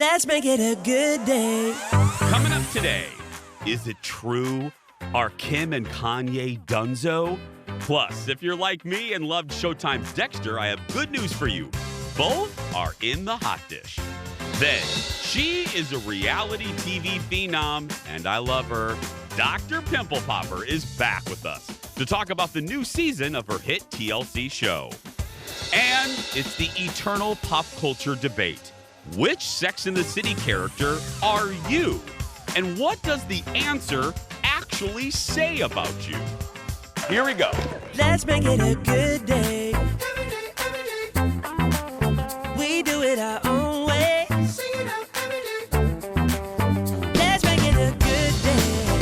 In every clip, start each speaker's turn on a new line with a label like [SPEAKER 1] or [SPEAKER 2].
[SPEAKER 1] Let's make it a good day.
[SPEAKER 2] Coming up today, is it true? Are Kim and Kanye donezo? Plus, if you're like me and loved Showtime's Dexter, I have good news for you. Both are in the hot dish. Then, she is a reality TV phenom, and I love her. Dr. Pimple Popper is back with us to talk about the new season of her hit TLC show. And it's the eternal pop culture debate. Which Sex and the City character are you? And what does the answer actually say about you? Here we go.
[SPEAKER 1] Let's make it a good day. We do it our own way. Let's make it a good day.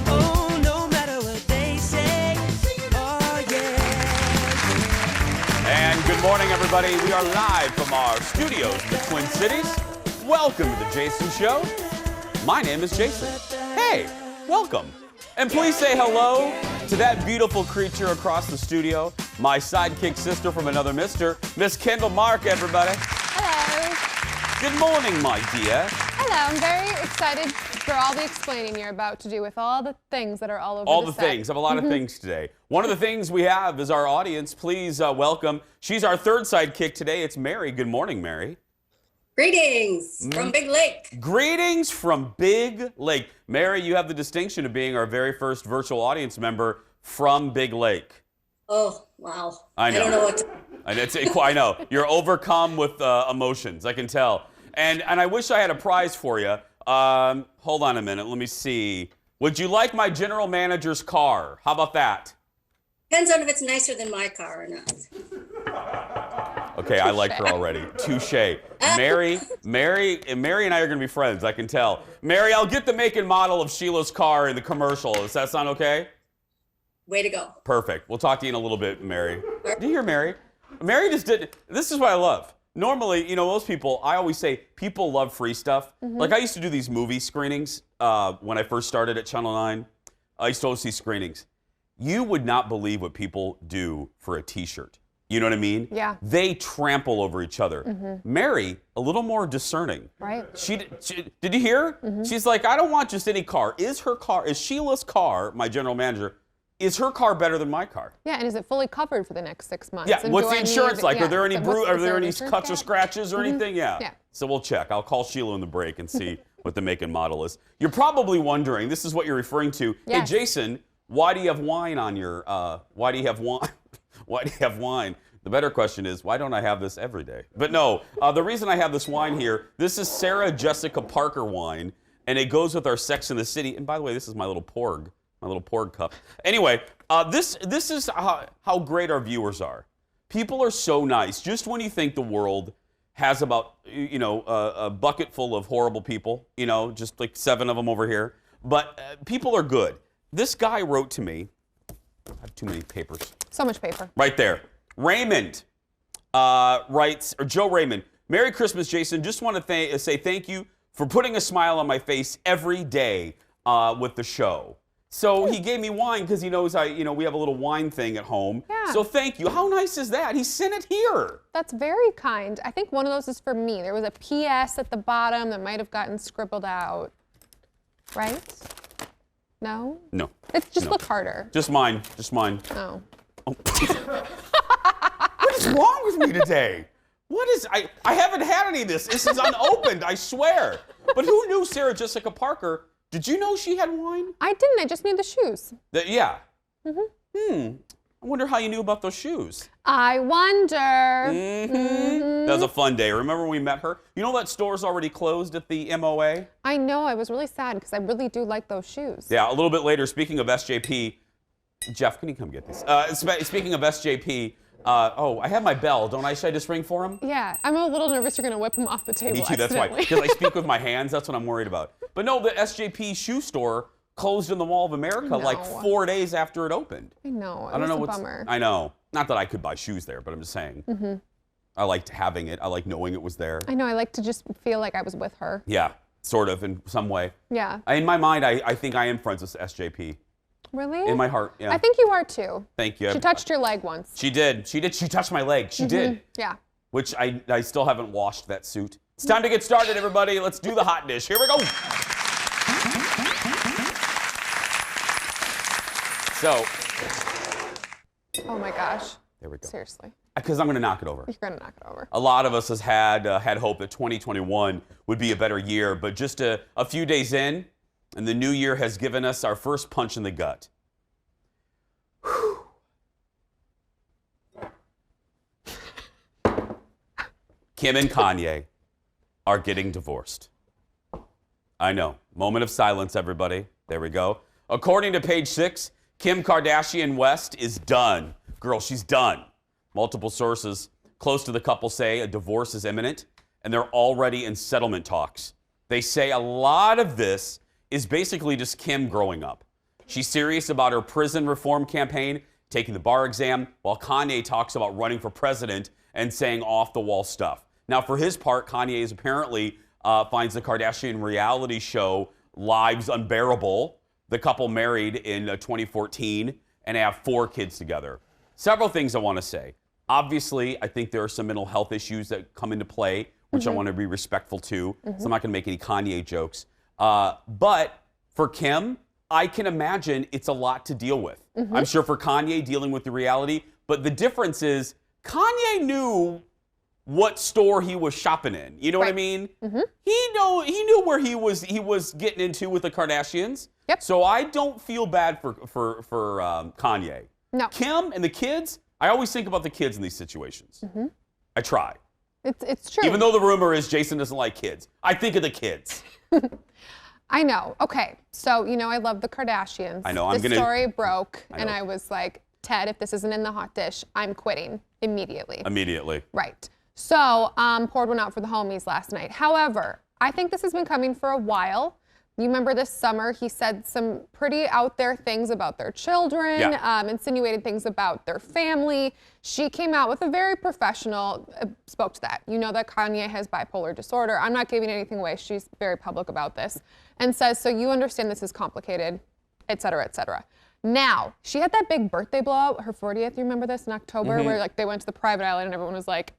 [SPEAKER 1] Oh, no matter what they say. Oh, yeah.
[SPEAKER 2] And good morning, everybody. We are live from our studios in the Twin Cities. Welcome to the Jason Show. My name is Jason. Hey, welcome. And please say hello to that beautiful creature across the studio, my sidekick sister from another mister, Miss Kendall Mark, everybody.
[SPEAKER 3] Hello.
[SPEAKER 2] Good morning, my dear.
[SPEAKER 3] Hello. I'm very excited for all the explaining you're about to do with all the things that are all over
[SPEAKER 2] All
[SPEAKER 3] the
[SPEAKER 2] the
[SPEAKER 3] set.
[SPEAKER 2] things. I have a lot of things today. One of the things we have is our audience. Please welcome. She's our third sidekick today. It's Mary. Good morning, Mary.
[SPEAKER 4] Greetings from Big Lake.
[SPEAKER 2] Greetings from Big Lake. Mary, you have the distinction of being our very first virtual audience member from Big Lake.
[SPEAKER 4] Oh, wow.
[SPEAKER 2] I know.
[SPEAKER 4] I don't know what to...
[SPEAKER 2] I know. You're overcome with emotions, I can tell. And I wish I had a prize for you. Hold on a minute. Let me see. Would you like my general manager's car? How about that?
[SPEAKER 4] Depends on if it's nicer than my car or not.
[SPEAKER 2] Okay, I like her already. Touche. Mary and I are going to be friends, I can tell. Mary, I'll get the make and model of Sheila's car in the commercial. Does that sound okay?
[SPEAKER 4] Way to go.
[SPEAKER 2] Perfect. We'll talk to you in a little bit, Mary. Do you hear Mary? Mary just did. This is what I love. Normally, you know, most people, I always say people love free stuff. Like I used to do these movie screenings when I first started at Channel 9. I used to always see screenings. You would not believe what people do for a t-shirt. You know what I mean?
[SPEAKER 3] Yeah.
[SPEAKER 2] They trample over each other. Mary, a little more discerning.
[SPEAKER 3] Right.
[SPEAKER 2] She did you hear? She's like, I don't want just any car. Is Sheila's car, my general manager, is her car better than my car?
[SPEAKER 3] Yeah, and is it fully covered for the next 6 months?
[SPEAKER 2] Yeah,
[SPEAKER 3] And
[SPEAKER 2] what's
[SPEAKER 3] do
[SPEAKER 2] the
[SPEAKER 3] I
[SPEAKER 2] insurance
[SPEAKER 3] need-
[SPEAKER 2] like?
[SPEAKER 3] yeah,
[SPEAKER 2] Are there any
[SPEAKER 3] insurance
[SPEAKER 2] cuts or
[SPEAKER 3] gap?
[SPEAKER 2] scratches or anything? Yeah.
[SPEAKER 3] Yeah.
[SPEAKER 2] So we'll check. I'll call Sheila in the break and see what the make and model is. You're probably wondering, this is what you're referring to.
[SPEAKER 3] Yes.
[SPEAKER 2] Hey, Jason, why do you have wine on your, why do you have wine? Why do you have wine? The better question is, why don't I have this every day? But no, the reason I have this wine here, this is Sarah Jessica Parker wine, and it goes with our Sex and the City. And by the way, this is my little porg cup. Anyway, this is how great our viewers are. People are so nice. Just when you think the world has about, a bucket full of horrible people, just like 7 of them over here, but people are good. This guy wrote to me, I have too many papers.
[SPEAKER 3] So much paper.
[SPEAKER 2] Right there. Raymond writes, or Joe Raymond, Merry Christmas, Jason. Just want to say thank you for putting a smile on my face every day with the show. So he gave me wine because he knows we have a little wine thing at home.
[SPEAKER 3] Yeah.
[SPEAKER 2] So thank you. How nice is that? He sent it here.
[SPEAKER 3] That's very kind. I think one of those is for me. There was a PS at the bottom that might have gotten scribbled out. Right? No?
[SPEAKER 2] No.
[SPEAKER 3] It's just
[SPEAKER 2] No.
[SPEAKER 3] look harder.
[SPEAKER 2] Just mine. Just mine.
[SPEAKER 3] Oh.
[SPEAKER 2] What is wrong with me today? I haven't had any of this. This is unopened, I swear. But who knew Sarah Jessica Parker? Did you know she had wine?
[SPEAKER 3] I didn't. I just knew the shoes.
[SPEAKER 2] Yeah. I wonder how you knew about those shoes.
[SPEAKER 3] I wonder.
[SPEAKER 2] That was a fun day. Remember when we met her? You know that store's already closed at the MOA?
[SPEAKER 3] I know. I was really sad because I really do like those shoes.
[SPEAKER 2] Yeah, a little bit later, speaking of SJP, Jeff, can you come get these? Speaking of SJP, I have my bell, don't I? Should I just ring for him?
[SPEAKER 3] Yeah, I'm a little nervous you're going to whip him off the table.
[SPEAKER 2] Me too, that's why.
[SPEAKER 3] accidentally.
[SPEAKER 2] Because I speak with my hands, that's what I'm worried about. But no, the SJP shoe store closed in the Mall of America like 4 days after it opened.
[SPEAKER 3] I know.
[SPEAKER 2] I don't know
[SPEAKER 3] what's a bummer.
[SPEAKER 2] I know. Not that I could buy shoes there, but I'm just saying. I liked having it. I like knowing it was there.
[SPEAKER 3] I know. I like to just feel like I was with her.
[SPEAKER 2] Yeah, sort of, in some way.
[SPEAKER 3] Yeah.
[SPEAKER 2] In my mind, I think I am friends with SJP.
[SPEAKER 3] Really?
[SPEAKER 2] In my heart, yeah.
[SPEAKER 3] I think you are too.
[SPEAKER 2] Thank you.
[SPEAKER 3] She touched your leg once.
[SPEAKER 2] She did. She touched my leg. She did.
[SPEAKER 3] Yeah.
[SPEAKER 2] which I still haven't washed that suit. It's time to get started, everybody. Let's do the hot dish. Here we go. So.
[SPEAKER 3] Oh my gosh.
[SPEAKER 2] There we go.
[SPEAKER 3] Seriously.
[SPEAKER 2] Because I'm going to knock it over.
[SPEAKER 3] You're going to knock it over.
[SPEAKER 2] A lot of us has had hope that 2021 would be a better year, but just a few days in, and the new year has given us our first punch in the gut. Whew. Kim and Kanye are getting divorced. I know. Moment of silence, everybody. There we go. According to Page 6, Kim Kardashian West is done. Girl, she's done. Multiple sources close to the couple say a divorce is imminent, and they're already in settlement talks. They say a lot of this is basically just Kim growing up. She's serious about her prison reform campaign, taking the bar exam, while Kanye talks about running for president and saying off-the-wall stuff. Now, for his part, Kanye is apparently finds the Kardashian reality show Lives Unbearable. The couple married in 2014 and have 4 kids together. Several things I want to say. Obviously, I think there are some mental health issues that come into play, which I want to be respectful to. So I'm not going to make any Kanye jokes. But for Kim, I can imagine it's a lot to deal with. I'm sure for Kanye, dealing with the reality. But the difference is Kanye knew what store he was shopping in. You know what I mean? He knew where he was getting into with the Kardashians.
[SPEAKER 3] Yep.
[SPEAKER 2] So I don't feel bad for Kanye.
[SPEAKER 3] No.
[SPEAKER 2] Kim and the kids, I always think about the kids in these situations. I try.
[SPEAKER 3] It's true.
[SPEAKER 2] Even though the rumor is Jason doesn't like kids. I think of the kids.
[SPEAKER 3] I know. Okay. So, I love the Kardashians.
[SPEAKER 2] I know.
[SPEAKER 3] The story broke, and I was like, Ted, if this isn't in the hot dish, I'm quitting immediately.
[SPEAKER 2] Immediately.
[SPEAKER 3] Right. So, poured one out for the homies last night. However, I think this has been coming for a while. You remember this summer, he said some pretty out there things about their children, insinuated things about their family. She came out with a very professional, spoke to that. You know that Kanye has bipolar disorder. I'm not giving anything away. She's very public about this and says, so you understand this is complicated, et cetera, et cetera. Now, she had that big birthday blowout, her 40th, you remember this, in October, where like they went to the private island and everyone was like,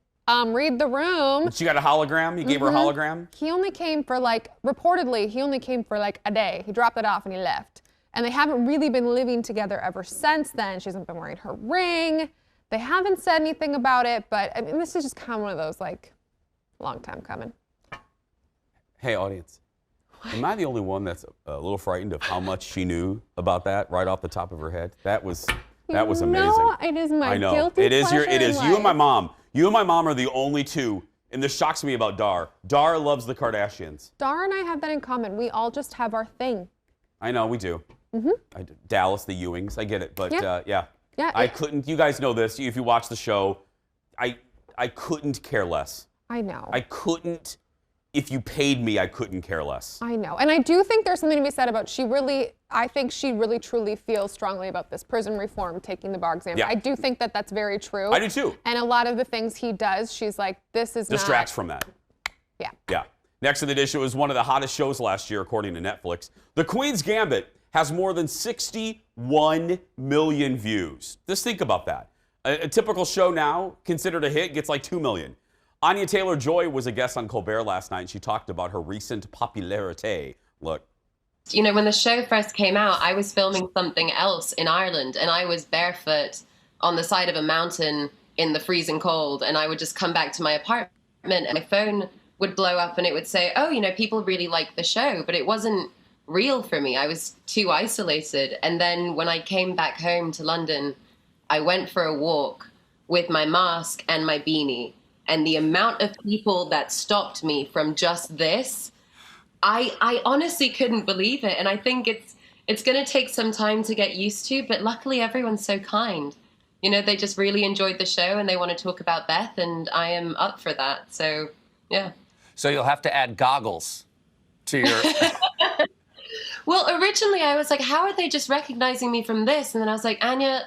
[SPEAKER 3] read the room.
[SPEAKER 2] She got a hologram? He gave her a hologram?
[SPEAKER 3] He only came for reportedly, he only came for a day. He dropped it off and he left. And they haven't really been living together ever since then. She hasn't been wearing her ring. They haven't said anything about it, but I mean, this is just kind of one of those long time coming.
[SPEAKER 2] Hey, audience. Am I the only one that's a little frightened of how much she knew about that right off the top of her head? That was amazing.
[SPEAKER 3] No, it is my guilty pleasure.
[SPEAKER 2] It is you and my mom. You and my mom are the only two, and this shocks me about Dar. Dar loves the Kardashians.
[SPEAKER 3] Dar and I have that in common. We all just have our thing.
[SPEAKER 2] I know, we do. Dallas, the Ewings, I get it, but
[SPEAKER 3] Yeah,
[SPEAKER 2] I couldn't, you guys know this, if you watch the show, I couldn't care less.
[SPEAKER 3] I know.
[SPEAKER 2] I couldn't, if you paid me, I couldn't care less.
[SPEAKER 3] I know. And I do think there's something to be said about I think she really truly feels strongly about this prison reform, taking the bar exam.
[SPEAKER 2] Yeah.
[SPEAKER 3] I do think that that's very true.
[SPEAKER 2] I do too.
[SPEAKER 3] And a lot of the things he does, she's like, this is
[SPEAKER 2] Distracts from that.
[SPEAKER 3] Yeah.
[SPEAKER 2] Yeah. Next in the dish, it was one of the hottest shows last year, according to Netflix. The Queen's Gambit has more than 61 million views. Just think about that. A typical show now, considered a hit, gets like 2 million. Anya Taylor-Joy was a guest on Colbert last night, and she talked about her recent popularity. Look.
[SPEAKER 5] When the show first came out, I was filming something else in Ireland, and I was barefoot on the side of a mountain in the freezing cold, and I would just come back to my apartment, and my phone would blow up, and it would say, oh, people really like the show, but it wasn't real for me. I was too isolated. And then when I came back home to London, I went for a walk with my mask and my beanie. And the amount of people that stopped me from just this, I honestly couldn't believe it. And I think it's going to take some time to get used to, but luckily everyone's so kind. They just really enjoyed the show and they want to talk about Beth, and I am up for that. So, yeah. So
[SPEAKER 6] you'll have to add goggles to your...
[SPEAKER 5] Well, originally I was like, how are they just recognizing me from this? And then I was like, Anya,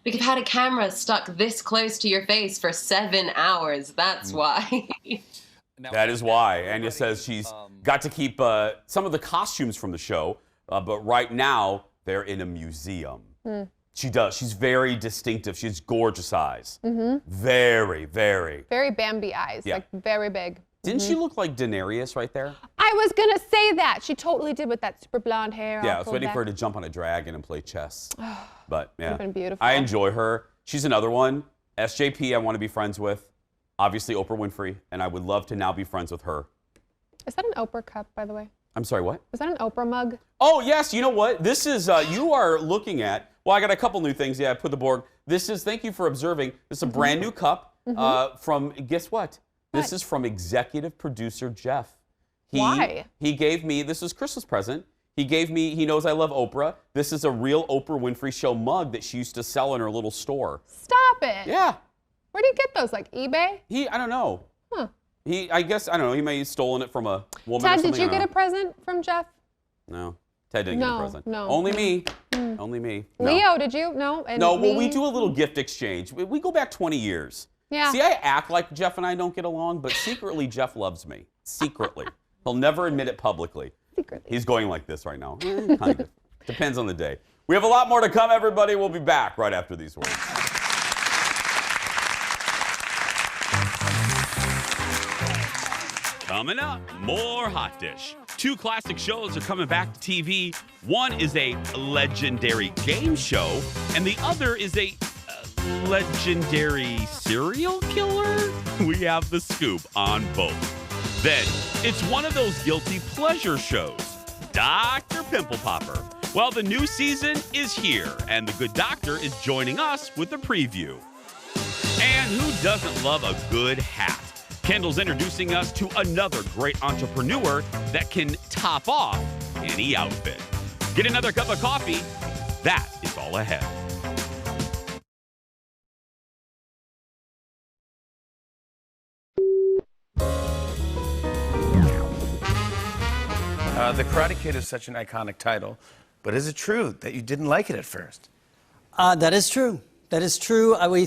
[SPEAKER 5] we've had a camera stuck this close to your face for 7 hours. That's why.
[SPEAKER 2] That is why. Anya says she's got to keep some of the costumes from the show, but right now they're in a museum. She does. She's very distinctive. She has gorgeous eyes. Very, very.
[SPEAKER 3] Very Bambi eyes,
[SPEAKER 2] Yeah.
[SPEAKER 3] like very big.
[SPEAKER 2] Didn't she look like Daenerys right there?
[SPEAKER 3] I was gonna say that. She totally did with that super blonde hair.
[SPEAKER 2] Yeah,
[SPEAKER 3] all
[SPEAKER 2] I was
[SPEAKER 3] pulled
[SPEAKER 2] waiting
[SPEAKER 3] back.
[SPEAKER 2] for her to jump on a dragon and play chess. But yeah,
[SPEAKER 3] been beautiful.
[SPEAKER 2] I enjoy her. She's another one. SJP, I want to be friends with. Obviously, Oprah Winfrey, and I would love to now be friends with her.
[SPEAKER 3] Is that an Oprah cup, by the way?
[SPEAKER 2] I'm sorry, what?
[SPEAKER 3] Is that an Oprah mug?
[SPEAKER 2] Oh, yes, you know what? This is, you are looking at, well, I got a couple new things. Yeah, I put the board. This is, thank you for observing. This is a brand new cup from, guess what? This is from executive producer Jeff.
[SPEAKER 3] Why?
[SPEAKER 2] He gave me, this is Christmas present. He gave me, he knows I love Oprah. This is a real Oprah Winfrey Show mug that she used to sell in her little store.
[SPEAKER 3] Stop it.
[SPEAKER 2] Yeah.
[SPEAKER 3] Where do you get those? Like eBay?
[SPEAKER 2] I don't know.
[SPEAKER 3] Huh.
[SPEAKER 2] I guess, I don't know, he may have stolen it from a woman or
[SPEAKER 3] Ted,
[SPEAKER 2] something.
[SPEAKER 3] did you
[SPEAKER 2] I don't
[SPEAKER 3] get a
[SPEAKER 2] know.
[SPEAKER 3] present from Jeff?
[SPEAKER 2] No. Ted didn't get a
[SPEAKER 3] No,
[SPEAKER 2] present.
[SPEAKER 3] no.
[SPEAKER 2] Only me. Only me. No.
[SPEAKER 3] Leo, did you? No? And
[SPEAKER 2] No, well,
[SPEAKER 3] me?
[SPEAKER 2] we do a little gift exchange. We go back 20 years.
[SPEAKER 3] Yeah.
[SPEAKER 2] See, I act like Jeff and I don't get along, but secretly Jeff loves me. Secretly. He'll never admit it publicly.
[SPEAKER 3] Secretly.
[SPEAKER 2] He's going like this right now. Kind of. Depends on the day. We have a lot more to come, everybody. We'll be back right after these words. Coming up, more Hot Dish. 2 classic shows are coming back to TV. One is a legendary game show, and the other is a legendary serial killer. We have the scoop on both. Then, it's one of those guilty pleasure shows, Dr. Pimple Popper. Well, the new season is here, and the good doctor is joining us with a preview. And who doesn't love a good hat? Kendall's introducing us to another great entrepreneur that can top off any outfit. Get another cup of coffee. That is all ahead.
[SPEAKER 7] The Karate Kid is such an iconic title, but is it true that you didn't like it at first?
[SPEAKER 8] That is true. That is true. I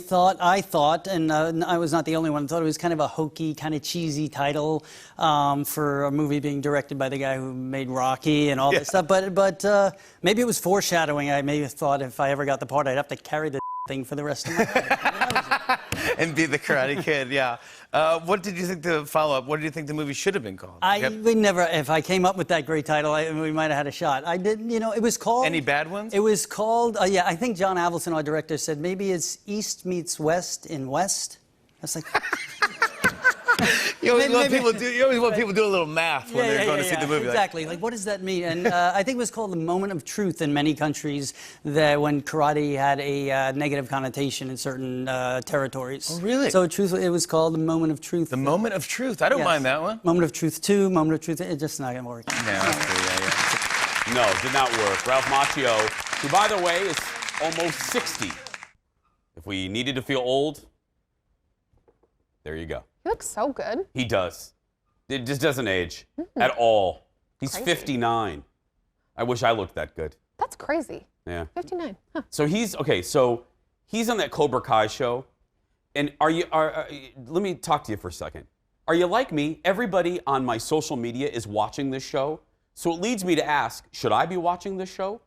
[SPEAKER 8] thought, and I was not the only one, thought it was kind of a hokey, kind of cheesy title for a movie being directed by the guy who made Rocky and all that stuff. But maybe it was foreshadowing. I maybe thought if I ever got the part, I'd have to carry the thing for the rest of my life.
[SPEAKER 7] And be the Karate Kid, yeah. What did you think the follow-up? What did you think the movie should have been called?
[SPEAKER 8] We never, if I came up with that great title, we might have had a shot. I didn't, it was called...
[SPEAKER 7] Any bad ones?
[SPEAKER 8] It was called, I think John Avildsen, our director, said maybe it's East meets West in West. I was like...
[SPEAKER 7] You always want people to do a little math when they're going to see the movie.
[SPEAKER 8] Exactly. Like, what does that mean? And I think it was called the moment of truth in many countries, that when karate had a negative connotation in certain territories.
[SPEAKER 7] Oh, really?
[SPEAKER 8] So it was called the moment of truth.
[SPEAKER 7] The moment of truth. I don't mind that one.
[SPEAKER 8] Moment of truth 2, moment of truth. It's just not going to work.
[SPEAKER 7] Yeah.
[SPEAKER 2] No, did not work. Ralph Macchio, who, by the way, is almost 60. If we needed to feel old, there you go.
[SPEAKER 3] He looks so good.
[SPEAKER 2] He does. It just doesn't age at all. He's
[SPEAKER 3] Crazy.
[SPEAKER 2] 59. I wish I looked that good.
[SPEAKER 3] That's crazy.
[SPEAKER 2] Yeah.
[SPEAKER 3] 59. Huh.
[SPEAKER 2] So he's on that Cobra Kai show. And let me talk to you for a second. Are you like me? Everybody on my social media is watching this show. So it leads me to ask, should I be watching this show?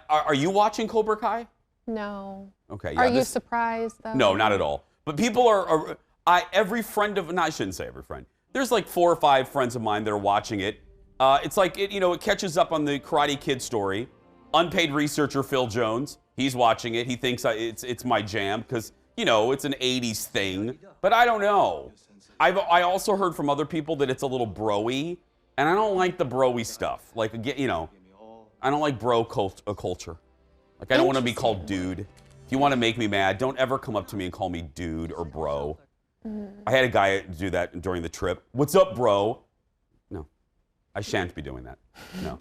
[SPEAKER 2] Are you watching Cobra Kai?
[SPEAKER 3] No.
[SPEAKER 2] Okay. Yeah,
[SPEAKER 3] Are you surprised, though?
[SPEAKER 2] No, not at all. But people every friend of, no, I shouldn't say every friend. There's like 4 or 5 friends of mine that are watching it. It's like, it catches up on the Karate Kid story. Unpaid researcher Phil Jones, he's watching it. He thinks it's my jam because, it's an 80s thing. But I don't know. I also heard from other people that it's a little bro-y, and I don't like the bro-y stuff. Like, I don't like bro culture. Like, I don't want to be called dude. If you want to make me mad, don't ever come up to me and call me dude or bro. I had a guy do that during the trip. What's up, bro? No, I shan't be doing that. No,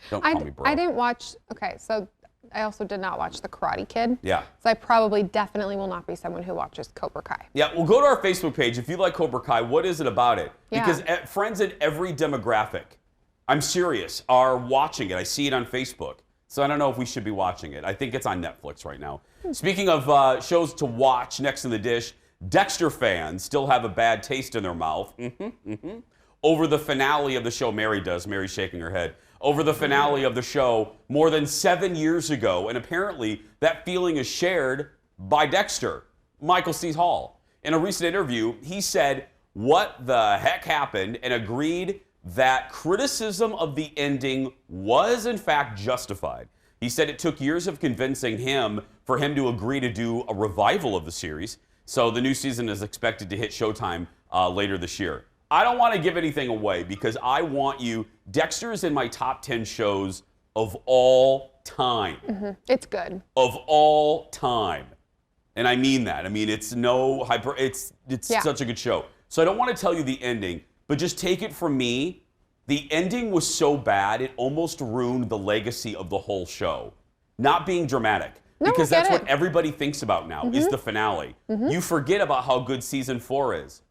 [SPEAKER 2] don't call me bro.
[SPEAKER 3] I didn't watch, okay, so I also did not watch The Karate Kid.
[SPEAKER 2] Yeah.
[SPEAKER 3] So I definitely will not be someone who watches Cobra Kai.
[SPEAKER 2] Yeah, well, go to our Facebook page. If you like Cobra Kai, what is it about it?
[SPEAKER 3] Yeah.
[SPEAKER 2] Because friends in every demographic, I'm serious, are watching it. I see it on Facebook. So I don't know if we should be watching it. I think it's on Netflix right now. Speaking of shows to watch next in the dish, Dexter fans still have a bad taste in their mouth over the finale of the show Mary does. Mary's shaking her head. over the finale of the show more than 7 years ago. And apparently that feeling is shared by Dexter, Michael C. Hall. In a recent interview, he said what the heck happened and agreed that criticism of the ending was in fact justified. He said it took years of convincing him for him to agree to do a revival of the series. So the new season is expected to hit Showtime later this year. I don't want to give anything away because I want you. Dexter is in my top 10 shows of all time.
[SPEAKER 3] It's good.
[SPEAKER 2] Of all time. And I mean that. I mean, it's such a good show. So I don't want to tell you the ending, but just take it from me. The ending was so bad, it almost ruined the legacy of the whole show. Not being dramatic.
[SPEAKER 3] No,
[SPEAKER 2] because
[SPEAKER 3] I get
[SPEAKER 2] that's what
[SPEAKER 3] it.
[SPEAKER 2] everybody thinks about now, is the finale. You forget about how good season 4 is.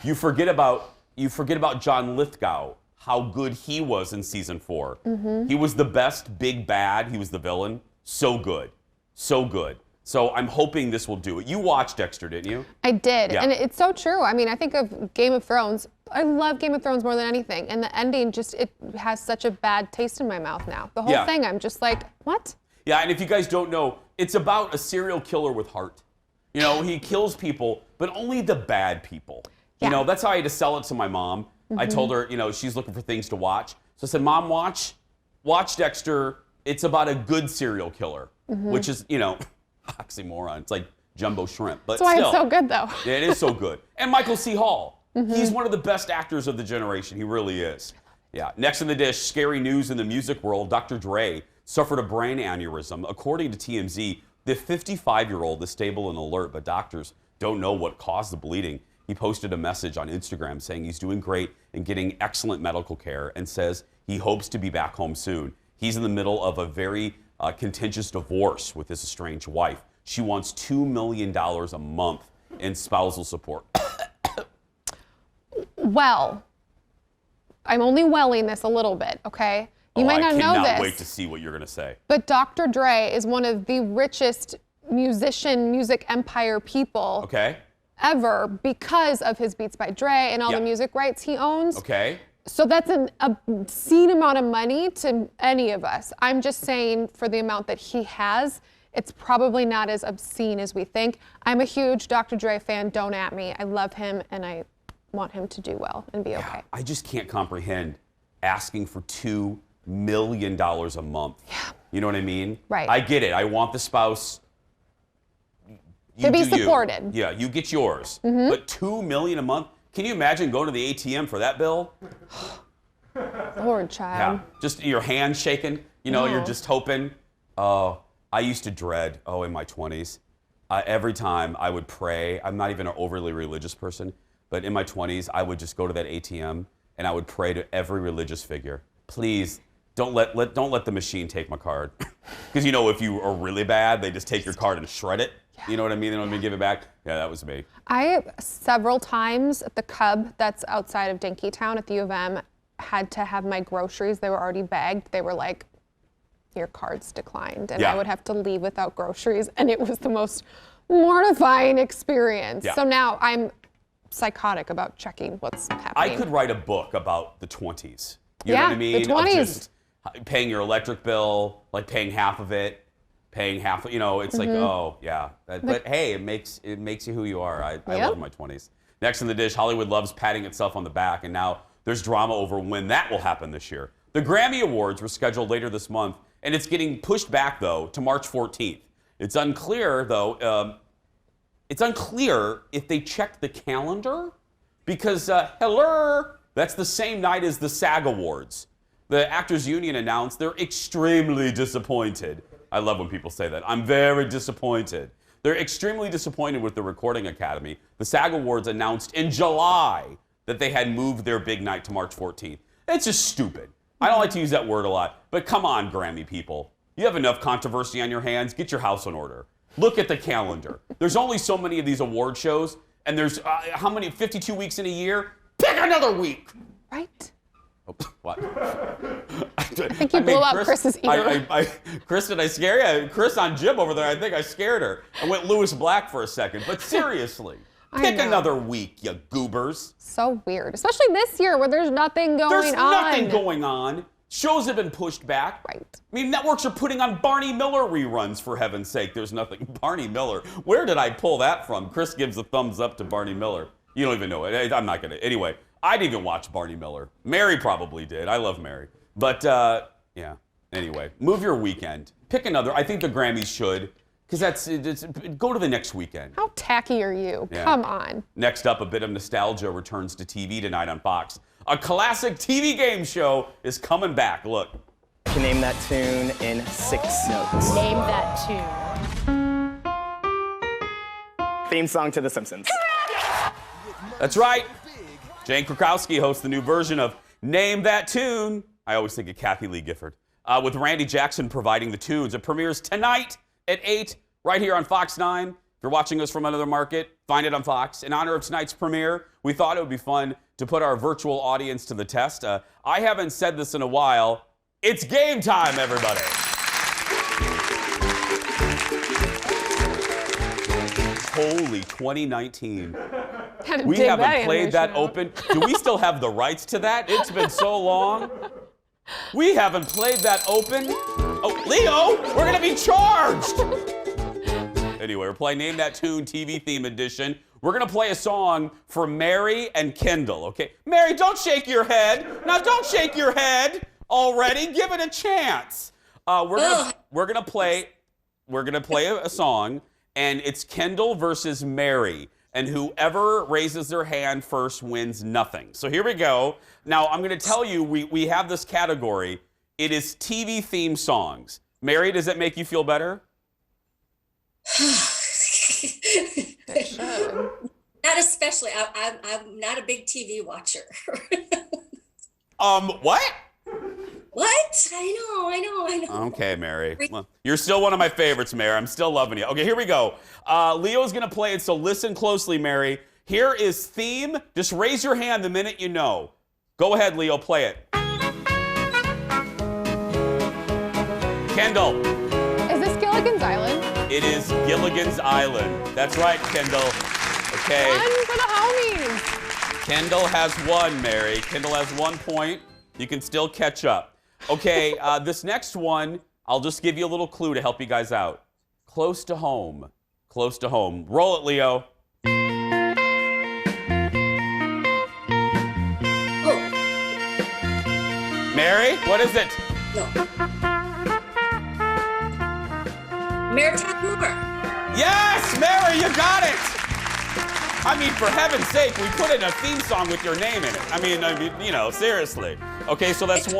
[SPEAKER 2] You forget about John Lithgow, how good he was in season 4. He was the best big bad. He was the villain. So good. So good. So I'm hoping this will do it. You watched Dexter, didn't you?
[SPEAKER 3] I did.
[SPEAKER 2] Yeah.
[SPEAKER 3] And it's so true. I mean, I think of Game of Thrones. I love Game of Thrones more than anything. And the ending it has such a bad taste in my mouth now. The whole thing, I'm just like, what?
[SPEAKER 2] Yeah, and if you guys don't know, it's about a serial killer with heart. You know, he kills people, but only the bad people. You know, that's how I had to sell it to my mom. I told her, you know, she's looking for things to watch. So I said, Mom, watch Dexter. It's about a good serial killer, which is, you know, oxymoron. It's like jumbo shrimp. But
[SPEAKER 3] That's why
[SPEAKER 2] still,
[SPEAKER 3] it's so good, though.
[SPEAKER 2] Yeah, it is so good. And Michael C. Hall. He's one of the best actors of the generation. He really is. Yeah. Next in the dish, scary news in the music world. Dr. Dre suffered a brain aneurysm. According to TMZ, the 55-year-old is stable and alert, but doctors don't know what caused the bleeding. He posted a message on Instagram saying he's doing great and getting excellent medical care and says he hopes to be back home soon. He's in the middle of a very contentious divorce with his estranged wife. She wants $2 million a month in spousal support.
[SPEAKER 3] Well, I'm only welling this a little bit, okay? You might not know this.
[SPEAKER 2] I cannot wait to see what you're going to say.
[SPEAKER 3] But Dr. Dre is one of the richest music empire people ever because of his Beats by Dre and all the music rights he owns.
[SPEAKER 2] Okay.
[SPEAKER 3] So that's an obscene amount of money to any of us. I'm just saying for the amount that he has, it's probably not as obscene as we think. I'm a huge Dr. Dre fan. Don't at me. I love him and I want him to do well and be okay.
[SPEAKER 2] I just can't comprehend asking for $2 million a month.
[SPEAKER 3] Yeah.
[SPEAKER 2] You know what I mean?
[SPEAKER 3] Right.
[SPEAKER 2] I get it. I want the spouse
[SPEAKER 3] to be supported.
[SPEAKER 2] Yeah, you get yours. But $2 million a month? Can you imagine going to the ATM for that bill?
[SPEAKER 3] Lord, child.
[SPEAKER 2] Yeah. Just your hand shaking. You know, you're just hoping. Oh, I used to dread, in my 20s. Every time I would pray, I'm not even an overly religious person, but in my 20s, I would just go to that ATM and I would pray to every religious figure. Please, don't let the machine take my card. Because, you know, if you are really bad, they just take your card and shred it. You know what I mean? They don't even give it back. Yeah, that was me.
[SPEAKER 3] I, several times at the Cub that's outside of Dinkytown at the U of M, had to have my groceries. They were already bagged. They were like, your card's declined. And I would have to leave without groceries. And it was the most mortifying experience.
[SPEAKER 2] Yeah.
[SPEAKER 3] So now I'm psychotic about checking what's happening.
[SPEAKER 2] I could write a book about the 20s. You know what I mean?
[SPEAKER 3] The 20s.
[SPEAKER 2] Of just paying your electric bill, like paying half of it. Paying half, you know, it's like, oh, yeah. But hey, it makes you who you are. I love my 20s. Next in the dish, Hollywood loves patting itself on the back, and now there's drama over when that will happen this year. The Grammy Awards were scheduled later this month, and it's getting pushed back, though, to March 14th. It's unclear, though, if they checked the calendar, because, that's the same night as the SAG Awards. The Actors Union announced they're extremely disappointed. I love when people say that. I'm very disappointed. They're extremely disappointed with the Recording Academy. The SAG Awards announced in July that they had moved their big night to March 14th. It's just stupid. I don't like to use that word a lot, but come on, Grammy people. You have enough controversy on your hands. Get your house in order. Look at the calendar. There's only so many of these award shows, and there's how many, 52 weeks in a year? Pick another week.
[SPEAKER 3] Right.
[SPEAKER 2] What?
[SPEAKER 3] I think you blew out Chris's ear.
[SPEAKER 2] Chris, did I scare you? Chris on Jim over there, I think I scared her. I went Lewis Black for a second, but seriously.
[SPEAKER 3] I
[SPEAKER 2] Pick
[SPEAKER 3] know.
[SPEAKER 2] another week, you goobers.
[SPEAKER 3] So weird, especially this year where there's nothing going on.
[SPEAKER 2] There's nothing going on. Shows have been pushed back.
[SPEAKER 3] Right.
[SPEAKER 2] I mean, networks are putting on Barney Miller reruns, for heaven's sake. There's nothing. Barney Miller. Where did I pull that from? Chris gives a thumbs up to Barney Miller. You don't even know it. I'm not going to. Anyway, I didn't even watch Barney Miller. Mary probably did. I love Mary. But, yeah. Anyway, move your weekend. Pick another. I think the Grammys should. Because go to the next weekend.
[SPEAKER 3] How tacky are you?
[SPEAKER 2] Yeah.
[SPEAKER 3] Come on.
[SPEAKER 2] Next up, a bit of nostalgia returns to TV tonight on Fox. A classic TV game show is coming back. Look.
[SPEAKER 9] You can name that tune in 6 notes.
[SPEAKER 10] Name that tune.
[SPEAKER 9] Theme song to The Simpsons.
[SPEAKER 2] That's right. Jane Krakowski hosts the new version of Name That Tune. I always think of Kathy Lee Gifford. With Randy Jackson providing the tunes. It premieres tonight at 8, right here on Fox 9. If you're watching us from another market, find it on Fox. In honor of tonight's premiere, we thought it would be fun to put our virtual audience to the test. I haven't said this in a while. It's game time, everybody. Holy 2019. We haven't played that open. Do we still have the rights to that? It's been so long. We haven't played that open. Oh, Leo, we're going to be charged. Anyway, we're playing Name That Tune TV theme edition. We're going to play a song for Mary and Kendall, okay? Mary, don't shake your head. Now, don't shake your head already. Give it a chance. We're gonna play a song, and it's Kendall versus Mary. And whoever raises their hand first wins nothing. So here we go. Now, I'm going to tell you, we have this category. It is TV theme songs. Mary, does that make you feel better?
[SPEAKER 4] Not especially. I'm not a big TV watcher.
[SPEAKER 2] What?
[SPEAKER 4] What? I know.
[SPEAKER 2] Okay, Mary. Well, you're still one of my favorites, Mary. I'm still loving you. Okay, here we go. Leo's going to play it, so listen closely, Mary. Here is theme. Just raise your hand the minute you know. Go ahead, Leo, play it. Kendall.
[SPEAKER 3] Is this Gilligan's Island?
[SPEAKER 2] It is Gilligan's Island. That's right, Kendall. Okay.
[SPEAKER 3] One for the homies.
[SPEAKER 2] Kendall has 1, Mary. Kendall has 1 point. You can still catch up. Okay, this next one, I'll just give you a little clue to help you guys out. Close to home. Close to home. Roll it, Leo.
[SPEAKER 4] Oh,
[SPEAKER 2] Mary, what is it?
[SPEAKER 4] no. Maritime Moore.
[SPEAKER 2] Yes, Mary, you got it. I mean, for heaven's sake, we put in a theme song with your name in it. I mean, you know, seriously. Okay, so that's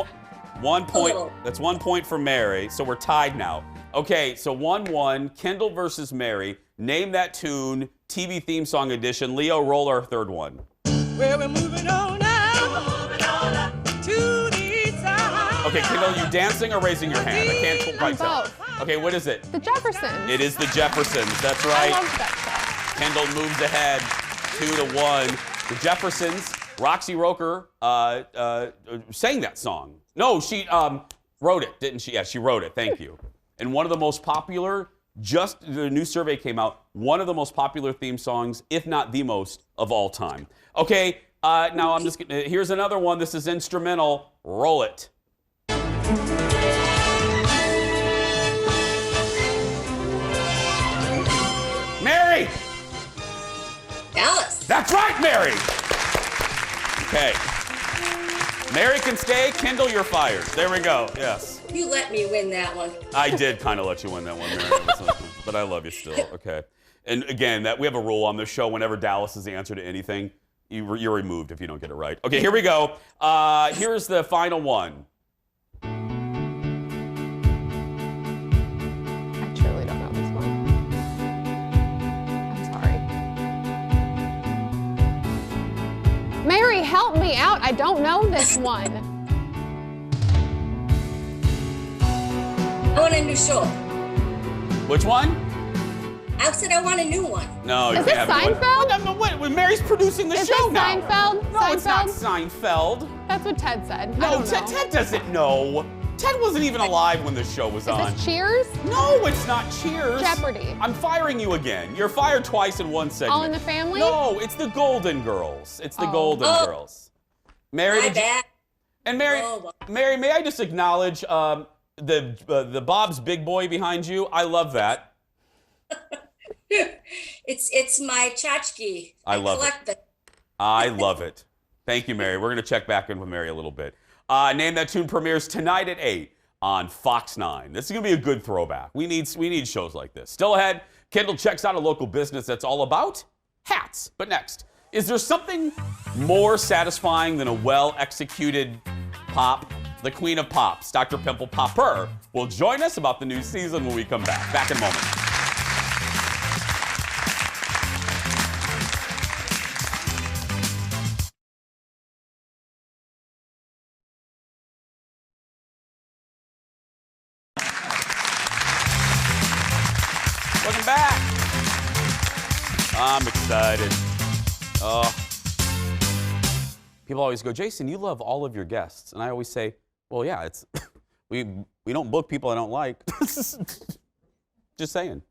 [SPEAKER 2] 1 point. That's 1 point for Mary. So we're tied now. Okay, so 1-1. Kendall versus Mary. Name that tune. TV theme song edition. Leo, roll our third one.
[SPEAKER 1] Well, we're moving on now. Moving on up to the east side.
[SPEAKER 2] Okay, Kendall, you dancing or raising your hand? I can't quite tell.
[SPEAKER 3] Both.
[SPEAKER 2] Okay, what is it?
[SPEAKER 3] The Jeffersons.
[SPEAKER 2] It is the Jeffersons. That's
[SPEAKER 3] I
[SPEAKER 2] right.
[SPEAKER 3] love that
[SPEAKER 2] Kendall moves ahead 2-1. The Jeffersons, Roxy Roker sang that song. No, she wrote it, didn't she? Yeah, she wrote it. Thank you. And one of the most popular, just the new survey came out, one of the most popular theme songs, if not the most, of all time. Okay, now I'm just gonna, here's another one. This is instrumental. Roll it. Mary!
[SPEAKER 4] Dallas.
[SPEAKER 2] That's right, Mary! Okay. Mary can stay. Kendall, you're fired. There we go. Yes.
[SPEAKER 4] You let me win that one.
[SPEAKER 2] I did kind of let you win that one, Mary. But I love you still. Okay. And again, that we have a rule on this show. Whenever Dallas is the answer to anything, you're removed if you don't get it right. Okay, here we go. Here's the final one.
[SPEAKER 3] I truly don't know this one. I'm sorry. Mary, help me out. I don't know this one.
[SPEAKER 4] I want a new show.
[SPEAKER 2] Which one?
[SPEAKER 4] I said I want a new one.
[SPEAKER 2] No, you
[SPEAKER 3] Is it
[SPEAKER 2] can't have
[SPEAKER 3] Seinfeld?
[SPEAKER 2] No, wait, Mary's producing the
[SPEAKER 3] Is
[SPEAKER 2] show
[SPEAKER 3] it
[SPEAKER 2] now.
[SPEAKER 3] Seinfeld?
[SPEAKER 2] No, it's not Seinfeld.
[SPEAKER 3] That's what Ted said. I
[SPEAKER 2] No,
[SPEAKER 3] don't know.
[SPEAKER 2] Ted doesn't know. Ted wasn't even alive when this show was on.
[SPEAKER 3] Is this Cheers?
[SPEAKER 2] No, it's not Cheers.
[SPEAKER 3] Jeopardy.
[SPEAKER 2] I'm firing you again. You're fired twice in one segment.
[SPEAKER 3] All in the Family?
[SPEAKER 2] No, it's the Golden Girls. It's the Golden Girls. Mary,
[SPEAKER 4] My bad.
[SPEAKER 2] And Mary, Mary, may I just acknowledge the Bob's Big Boy behind you? I love that.
[SPEAKER 4] It's my tchotchke.
[SPEAKER 2] I love
[SPEAKER 4] collect
[SPEAKER 2] it.
[SPEAKER 4] them.
[SPEAKER 2] I love it. Thank you, Mary. We're going to check back in with Mary a little bit. Name That Tune premieres tonight at 8 on Fox 9. This is going to be a good throwback. We need shows like this. Still ahead, Kendall checks out a local business that's all about hats. But next, is there something more satisfying than a well-executed pop? The queen of pops, Dr. Pimple Popper, will join us about the new season when we come back. Back in a moment. Welcome back. I'm excited. People always go, Jason, you love all of your guests. And I always say, well, yeah, it's we don't book people I don't like. Just saying.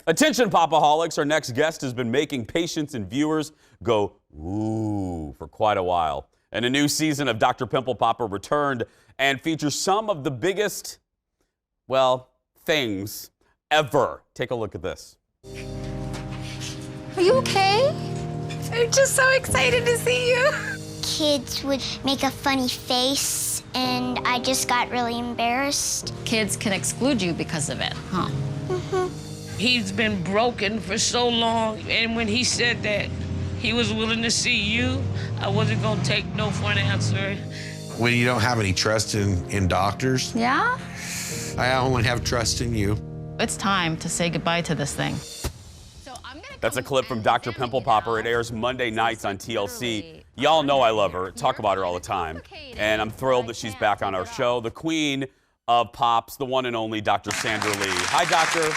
[SPEAKER 2] Attention, Popaholics. Our next guest has been making patients and viewers go, ooh, for quite a while. And a new season of Dr. Pimple Popper returned and features some of the biggest, well, things ever. Take a look at this.
[SPEAKER 11] Are you okay?
[SPEAKER 10] I'm just so excited to see you.
[SPEAKER 11] Kids would make a funny face, and I just got really embarrassed.
[SPEAKER 12] Kids can exclude you because of it, huh?
[SPEAKER 13] He's been broken for so long, and when he said that he was willing to see you, I wasn't gonna take no for an answer.
[SPEAKER 14] When you don't have any trust in doctors,
[SPEAKER 12] Yeah?
[SPEAKER 14] I only have trust in you.
[SPEAKER 12] It's time to say goodbye to this thing.
[SPEAKER 2] That's a clip from Dr. Pimple Popper. It airs Monday nights on TLC. Y'all know I love her. Talk about her all the time. And I'm thrilled that she's back on our show. The queen of pops, the one and only Dr. Sandra Lee. Hi, doctor.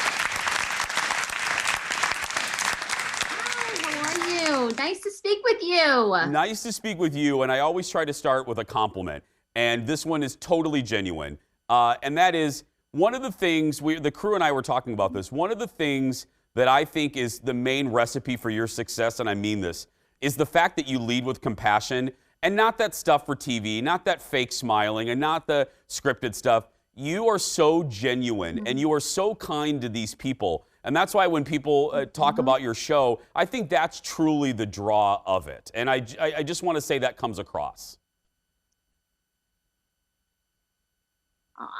[SPEAKER 15] How are you? Nice to speak with you.
[SPEAKER 2] Nice to speak with you. And I always try to start with a compliment. And this one is totally genuine. And that is one of the things, the crew and I were talking about this, one of the things that I think is the main recipe for your success, and I mean this, is the fact that you lead with compassion and not that stuff for TV, not that fake smiling and not the scripted stuff. You are so genuine and you are so kind to these people. And that's why when people talk about your show, I think that's truly the draw of it. And I just want to say that comes across.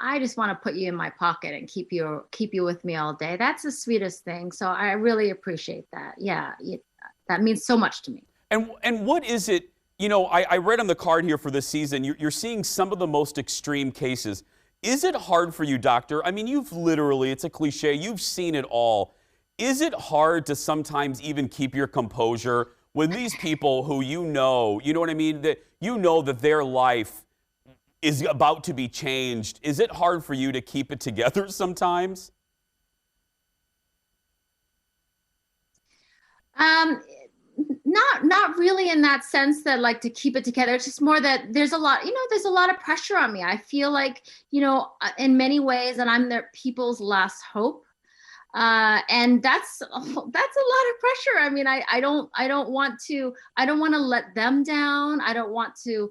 [SPEAKER 15] I just want to put you in my pocket and keep you with me all day. That's the sweetest thing. So I really appreciate that. Yeah, that means so much to me.
[SPEAKER 2] And what is it? You know, I read on the card here for this season, you're seeing some of the most extreme cases. Is it hard for you, doctor? I mean, you've literally, it's a cliche, you've seen it all. Is it hard to sometimes even keep your composure when these people who you know what I mean, that you know that their life is about to be changed? Is it hard for you to keep it together sometimes?
[SPEAKER 15] Not really in that sense that like to keep it together. It's just more that there's a lot of pressure on me. I feel like, in many ways, and I'm their people's last hope. And that's a lot of pressure. I mean, I don't want to let them down. I don't want to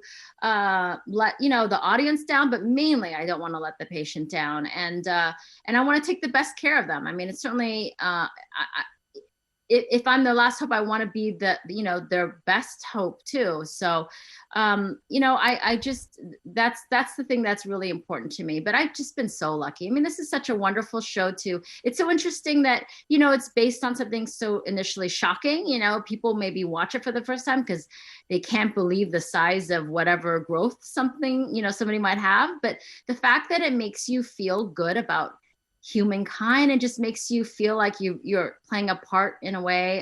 [SPEAKER 15] let the audience down, but mainly I don't want to let the patient down. And I want to take the best care of them. I mean, it's certainly if I'm their last hope, I want to be their best hope too. So, I just, that's the thing that's really important to me, but I've just been so lucky. I mean, this is such a wonderful show too. It's so interesting that, it's based on something so initially shocking, people maybe watch it for the first time because they can't believe the size of whatever growth something, somebody might have. But the fact that it makes you feel good about humankind and just makes you feel like you're playing a part in a way,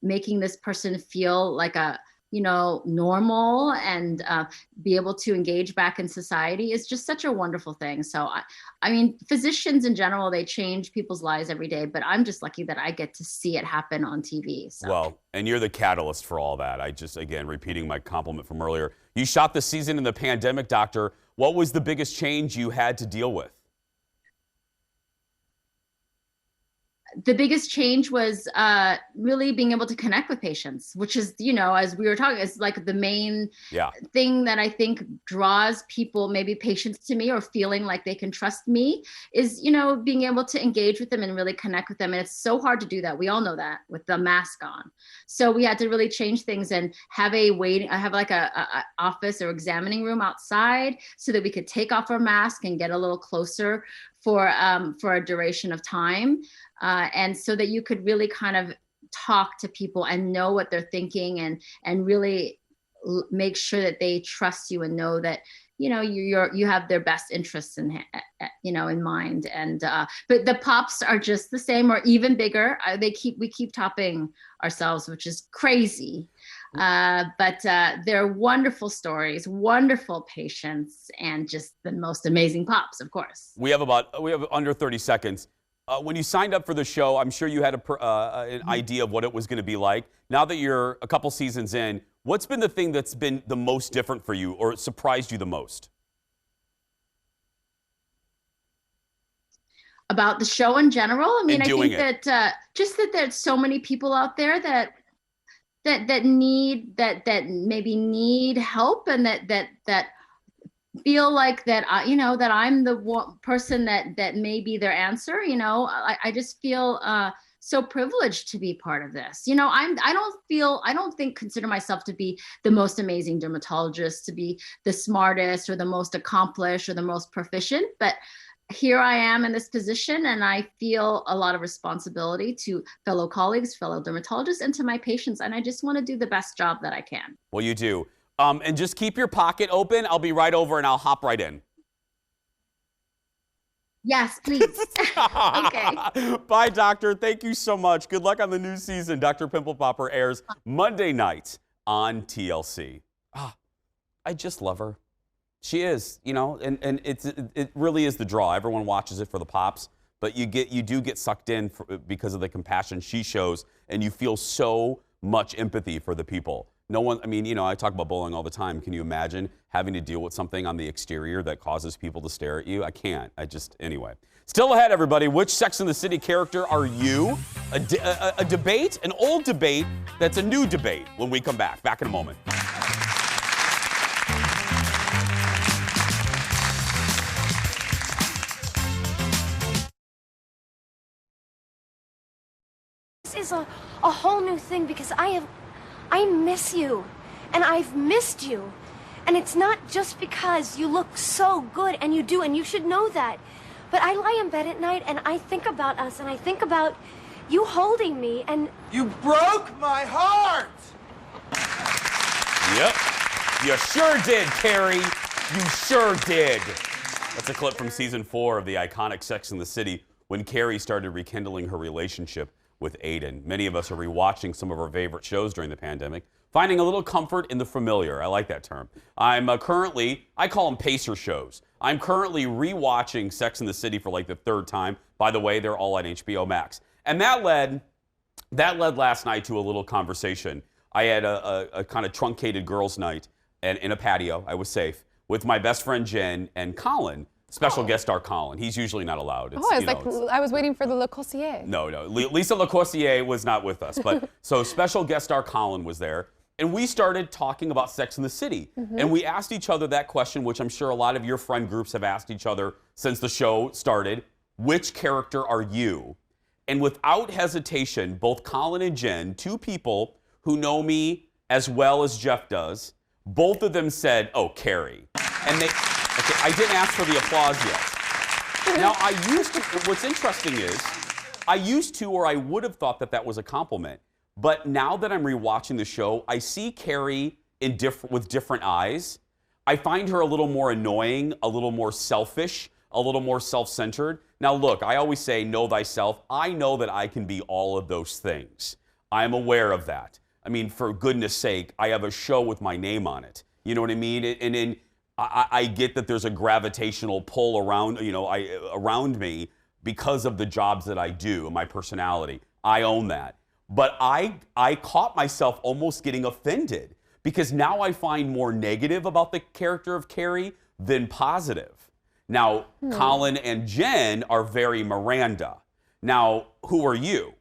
[SPEAKER 15] making this person feel like a normal and be able to engage back in society is just such a wonderful thing. So, I mean, physicians in general, they change people's lives every day, but I'm just lucky that I get to see it happen on TV. So.
[SPEAKER 2] Well, and you're the catalyst for all that. I just, again, repeating my compliment from earlier. You shot the season in the pandemic, Doctor. What was the biggest change you had to deal with?
[SPEAKER 15] The biggest change was really being able to connect with patients, which is, as we were talking, it's like the main thing that I think draws people, maybe patients to me, or feeling like they can trust me, is, being able to engage with them and really connect with them. And it's so hard to do that. We all know that with the mask on. So we had to really change things and have a office or examining room outside so that we could take off our mask and get a little closer for a duration of time. And so that you could really kind of talk to people and know what they're thinking and really make sure that they trust you and know that, you have their best interests in mind. And, but the pops are just the same or even bigger. We keep topping ourselves, which is crazy. But they're wonderful stories, wonderful patients, and just the most amazing pops, of course.
[SPEAKER 2] We have under 30 seconds. When you signed up for the show, I'm sure you had an idea of what it was going to be like. Now that you're a couple seasons in, what's been the thing that's been the most different for you or surprised you the most?
[SPEAKER 15] About the show in general? I mean, I think that just that there's so many people out there that maybe need help, and that feel like that that I'm the one person that may be their answer. I just feel so privileged to be part of this. I don't consider myself to be the most amazing dermatologist, to be the smartest or the most accomplished or the most proficient, but here I am in this position, and I feel a lot of responsibility to fellow colleagues, fellow dermatologists, and to my patients, and I just want to do the best job that I can.
[SPEAKER 2] Well, you do. And just keep your pocket open. I'll be right over, and I'll hop right in.
[SPEAKER 15] Yes, please. Okay.
[SPEAKER 2] Bye, Doctor. Thank you so much. Good luck on the new season. Dr. Pimple Popper airs Monday night on TLC. I just love her. She is, and it really is the draw. Everyone watches it for the pops, but you do get sucked in because of the compassion she shows, and you feel so much empathy for the people. No one, I talk about bowling all the time. Can you imagine having to deal with something on the exterior that causes people to stare at you? I can't. Anyway. Still ahead, everybody. Which Sex and the City character are you? A debate, an old debate that's a new debate when we come back. Back in a moment.
[SPEAKER 16] Is a whole new thing because I miss you, and I've missed you, and it's not just because you look so good, and you do, and you should know that, but I lie in bed at night and I think about us, and I think about you holding me, and
[SPEAKER 1] you broke my heart.
[SPEAKER 2] Yep, you sure did, Carrie. You sure did. That's a clip from season 4 of the iconic Sex and the City when Carrie started rekindling her relationship with Aiden. Many of us are rewatching some of our favorite shows during the pandemic, finding a little comfort in the familiar. I like that term. I'm currently, I call them pacer shows. I'm currently rewatching Sex and the City for like the 3rd time. By the way, they're all on HBO Max. And that led last night to a little conversation. I had a kind of truncated girls' night and in a patio. I was safe with my best friend Jen and Colin. Special guest star Colin. He's usually not allowed.
[SPEAKER 3] I was waiting for the Le Corsier.
[SPEAKER 2] No. Lisa Le Corsier was not with us. But so special guest star Colin was there. And we started talking about Sex and the City. Mm-hmm. And we asked each other that question, which I'm sure a lot of your friend groups have asked each other since the show started. Which character are you? And without hesitation, both Colin and Jen, 2 people who know me as well as Jeff does, both of them said, oh, Carrie. And okay, I didn't ask for the applause yet. Now, what's interesting is, or I would have thought that was a compliment. But now that I'm rewatching the show, I see Carrie with different eyes. I find her a little more annoying, a little more selfish, a little more self-centered. Now, look, I always say, know thyself. I know that I can be all of those things. I'm aware of that. I mean, for goodness sake, I have a show with my name on it. You know what I mean? And then I get that there's a gravitational pull around, around me because of the jobs that I do and my personality. I own that. But I caught myself almost getting offended because now I find more negative about the character of Carrie than positive. Now, Colin and Jen are very Miranda. Now, who are you?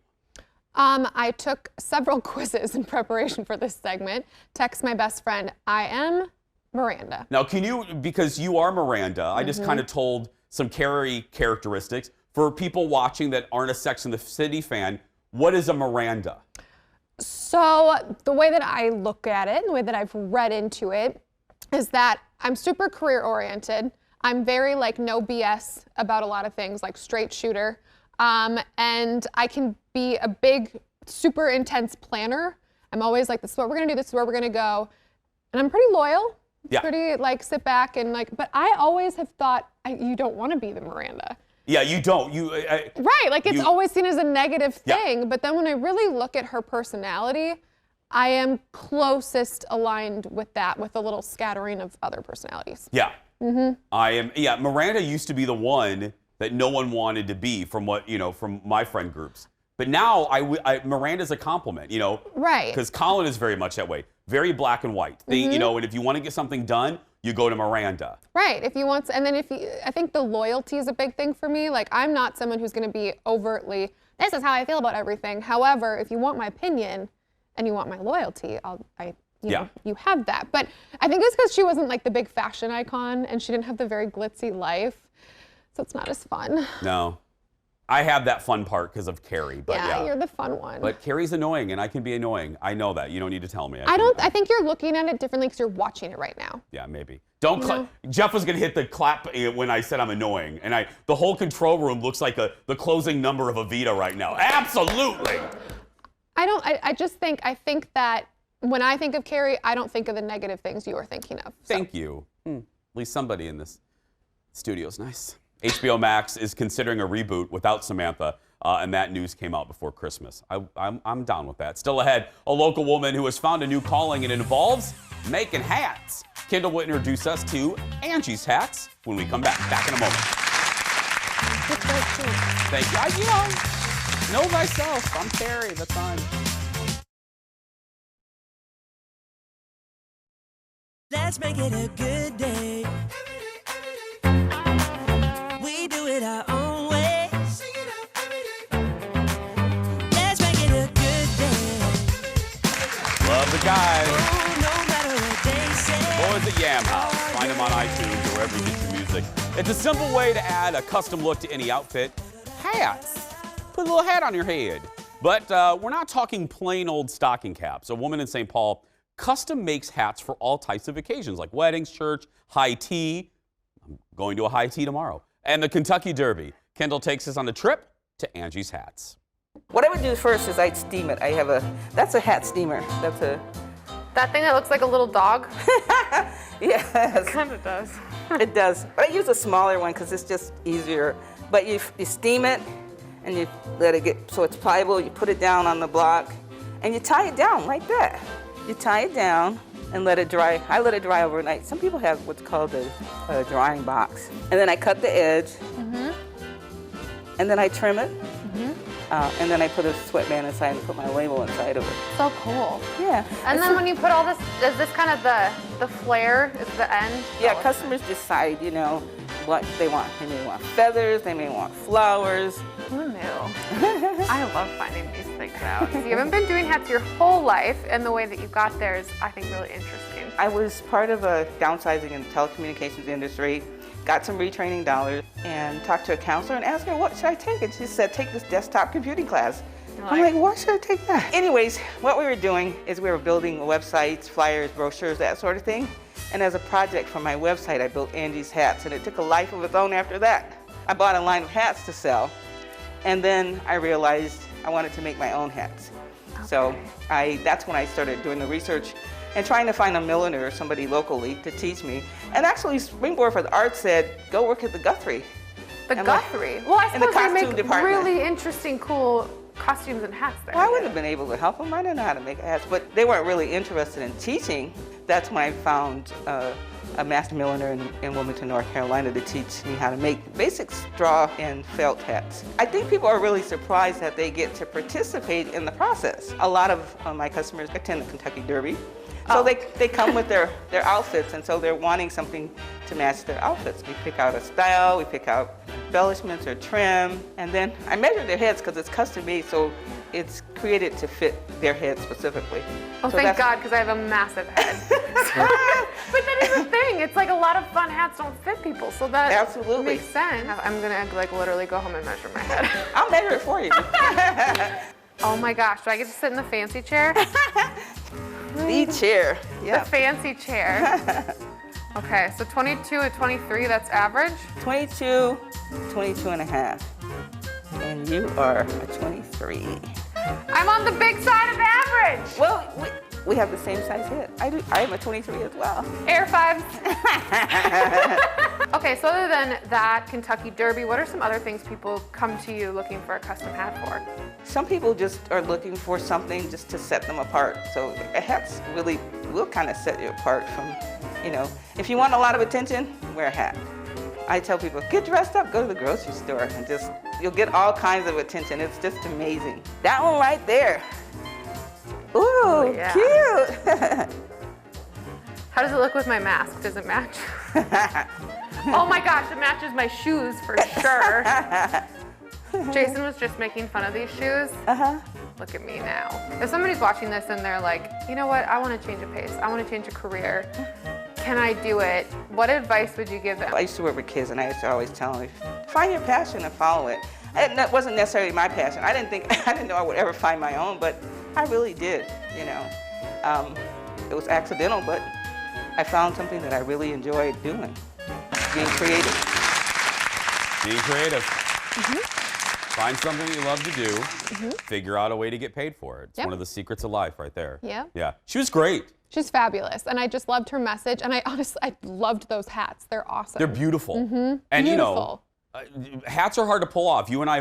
[SPEAKER 3] I took several quizzes in preparation for this segment. Text my best friend, I am Miranda.
[SPEAKER 2] Now, can you, because you are Miranda, I just kind of told some Carrie characteristics. For people watching that aren't a Sex and the City fan, what is a Miranda?
[SPEAKER 3] So the way that I look at it, the way that I've read into it, is that I'm super career oriented. I'm very like no BS about a lot of things, like straight shooter. And I can be a big, super intense planner. I'm always like, this is what we're gonna do, this is where we're gonna go. And I'm pretty loyal, pretty like sit back and like, but I always have thought you don't wanna be the Miranda.
[SPEAKER 2] Yeah, you don't.
[SPEAKER 3] Right, like it's always seen as a negative thing, but then when I really look at her personality, I am closest aligned with that, with a little scattering of other personalities.
[SPEAKER 2] Yeah. I am, Miranda used to be the one that no one wanted to be from what, from my friend groups. But now Miranda's a compliment,
[SPEAKER 3] Right.
[SPEAKER 2] Because Colin is very much that way. Very black and white. They, and if you want to get something done, you go to Miranda.
[SPEAKER 3] Right, if you want, and then I think the loyalty is a big thing for me. Like I'm not someone who's gonna be overtly, this is how I feel about everything. However, if you want my opinion and you want my loyalty, you have that. But I think it's because she wasn't like the big fashion icon and she didn't have the very glitzy life. So it's not as fun.
[SPEAKER 2] No. I have that fun part because of Carrie. But yeah,
[SPEAKER 3] you're the fun one.
[SPEAKER 2] But Carrie's annoying and I can be annoying. I know that. You don't need to tell me.
[SPEAKER 3] I think you're looking at it differently because you're watching it right now.
[SPEAKER 2] Yeah, maybe. Don't Jeff was going to hit the clap when I said I'm annoying. And the whole control room looks like the closing number of Evita right now. Absolutely.
[SPEAKER 3] I think that when I think of Carrie, I don't think of the negative things you are thinking of. So.
[SPEAKER 2] Thank you. At least somebody in this studio is nice. HBO Max is considering a reboot without Samantha, and that news came out before Christmas. I'm down with that. Still ahead, a local woman who has found a new calling and it involves making hats. Kendall will introduce us to Angie's Hats when we come back. Back in a moment. Thank you. Know thyself. I'm Terry. That's fine.
[SPEAKER 1] Let's make it a good day. We do it our own way. Let's make it a good day.
[SPEAKER 2] Love the guys.
[SPEAKER 1] Oh, no matter what they say.
[SPEAKER 2] Boys at Yam House. Find them on iTunes or wherever you get your music. It's a simple way to add a custom look to any outfit. Hats. Put a little hat on your head. But we're not talking plain old stocking caps. A woman in St. Paul custom makes hats for all types of occasions like weddings, church, high tea. I'm going to a high tea tomorrow. And the Kentucky Derby. Kendall takes us on the trip to Angie's Hats.
[SPEAKER 17] What I would do first is I'd steam it. That's a hat steamer.
[SPEAKER 3] That thing that looks like a little dog?
[SPEAKER 17] Yes.
[SPEAKER 3] It kind of does.
[SPEAKER 17] It does. But I use a smaller one because it's just easier. But you steam it and you let it get so it's pliable. You put it down on the block and you tie it down like that. You tie it down and let it dry. I let it dry overnight. Some people have what's called a drying box. And then I cut the edge. And then I trim it. And then I put a sweatband inside and put my label inside of it.
[SPEAKER 3] So cool.
[SPEAKER 17] Yeah.
[SPEAKER 3] And then when you put all this, is this kind of the flare? Is the end?
[SPEAKER 17] Yeah, customers decide, what they want. They may want feathers, they may want flowers.
[SPEAKER 3] Who knew? I love finding these things out. You haven't been doing hats your whole life, and the way that you got there is, I think, really interesting.
[SPEAKER 17] I was part of a downsizing in the telecommunications industry, got some retraining dollars, and talked to a counselor and asked her, what should I take? And she said, take this desktop computing class. I'm like, why should I take that? Anyways, what we were doing is we were building websites, flyers, brochures, that sort of thing. And as a project for my website, I built Angie's Hats, and it took a life of its own after that. I bought a line of hats to sell, and then I realized I wanted to make my own hats. Okay. So that's when I started doing the research and trying to find a milliner or somebody locally to teach me. And actually, Springboard for the Arts said, go work at the Guthrie.
[SPEAKER 3] The Guthrie? Well, I suppose they make
[SPEAKER 17] department.
[SPEAKER 3] really interesting, cool
[SPEAKER 18] costumes and hats there.
[SPEAKER 17] Well, I wouldn't have been able to help them. I didn't know how to make hats, but they weren't really interested in teaching. That's when I found a master milliner in Wilmington, North Carolina, to teach me how to make basic straw and felt hats. I think people are really surprised that they get to participate in the process. A lot of my customers attend the Kentucky Derby. So they come with their outfits, and so they're wanting something to match their outfits. We pick out a style, we pick out embellishments or trim, and then I measure their heads because it's custom made, so it's created to fit their head specifically.
[SPEAKER 18] Oh,
[SPEAKER 17] so
[SPEAKER 18] thank God, because I have a massive head. But that is the thing. It's like a lot of fun hats don't fit people, so that
[SPEAKER 17] absolutely
[SPEAKER 18] makes sense. I'm gonna like literally go home and measure my head.
[SPEAKER 17] I'll measure it for you.
[SPEAKER 18] Oh my gosh, do I get to sit in the fancy chair?
[SPEAKER 17] The chair. Yeah.
[SPEAKER 18] The fancy chair. Okay, so 22 to 23, that's average?
[SPEAKER 17] 22, 22 and a half. And you are a 23.
[SPEAKER 18] I'm on the big side of average.
[SPEAKER 17] Well, we have the same size head. I am a 23 as well.
[SPEAKER 18] Air fives. Okay, so other than that Kentucky Derby, what are some other things people come to you looking for a custom hat for?
[SPEAKER 17] Some people just are looking for something just to set them apart. So a hat's really will kind of set you apart from, if you want a lot of attention, wear a hat. I tell people, get dressed up, go to the grocery store, and you'll get all kinds of attention. It's just amazing. That one right there. Ooh,
[SPEAKER 18] yeah.
[SPEAKER 17] Cute.
[SPEAKER 18] How does it look with my mask? Does it match? Oh my gosh, it matches my shoes for sure. Jason was just making fun of these shoes. Look at me now. If somebody's watching this and they're like, you know what, I want to change a pace. I want to change a career. Can I do it? What advice would you give them?
[SPEAKER 17] I used to work with kids, and I used to always tell them, find your passion and follow it. And that wasn't necessarily my passion. I didn't know I would ever find my own, but I really did, It was accidental, but I found something that I really enjoyed doing, being creative.
[SPEAKER 2] Being creative. Find something you love to do, figure out a way to get paid for it. It's one of the secrets of life right there. Yeah. She was great.
[SPEAKER 3] She's fabulous, and I just loved her message, and I loved those hats. They're awesome.
[SPEAKER 2] They're beautiful. And
[SPEAKER 3] beautiful.
[SPEAKER 2] Hats are hard to pull off. You and I